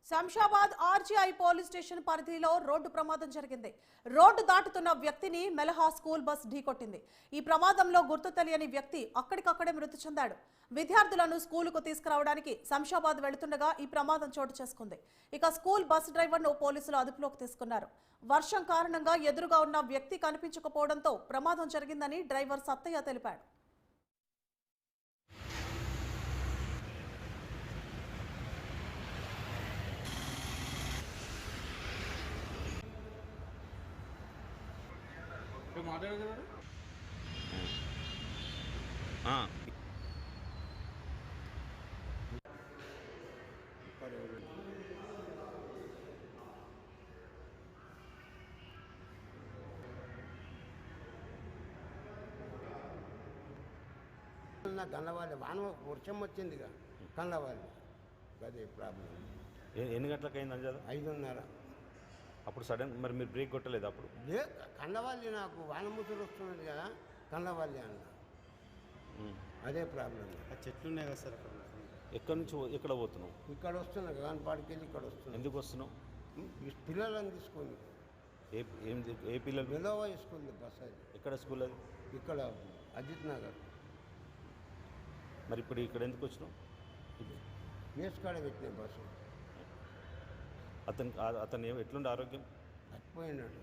Shamshabad RGI police station పరిధిలో road ప్రమాదం జరిగింది. రోడ్డు దాటుతున్న వ్యక్తిని మెలహా స్కూల్ బస్ ఢీకొట్టింది. ఈ ప్రమాదంలో గుర్తు తెలియని వ్యక్తి అక్కడికక్కడే మృతి చెందాడు. విద్యార్థులను స్కూలుకు తీసుకురావడానికి శంషాబాద్ వెళుతుండగా ఈ ప్రమాదం చోటు చేసుకుంది. ఇక స్కూల్ బస్ డ్రైవర్ను పోలీసులు అదుపులోకి తీసుకున్నారు. వర్షం కారణంగా ఎదురుగా ఉన్న వ్యక్తి కనిపించకపోవడంతో ప్రమాదం జరిగిందని డ్రైవర్ సత్తయ్య తెలిపాడు. కన్నవాళ్ళు వాన వర్షం వచ్చిందిగా కన్నవాళ్ళు అదే ప్రాబ్లం. ఎన్ని గంటలకు అయింది అంజాదు? 5:30. అప్పుడు సడన్ మరి మీరు బ్రేక్ కొట్టలేదు? అప్పుడు కన్నవాళ్ళు నాకు వాన ముసురు వస్తున్నది కదా కన్నవాళ్ళు అన్న అదే ప్రాబ్లం. చెట్లు ఉన్నాయి కదా సార్ అక్కడ. ఎక్కడి నుంచి ఎక్కడ పోతున్నావు? ఇక్కడ వస్తున్నా గాన్పాడికి వెళ్ళి ఇక్కడ వస్తున్నా. ఎందుకు వస్తున్నావు? పిల్లలను తీసుకొని. ఏ పిల్లలు? మెలోవా స్కూల్ బస్ అది. ఎక్కడ స్కూల్ అది? ఇక్కడ అజిత్ నగర్. మరి ఇప్పుడు ఇక్కడ ఎందుకు వచ్చినావు? వేసుకాడ పెట్టిన బస్సు. అతను ఎట్లుండే ఆరోగ్యం? చచ్చిపోయినాడు.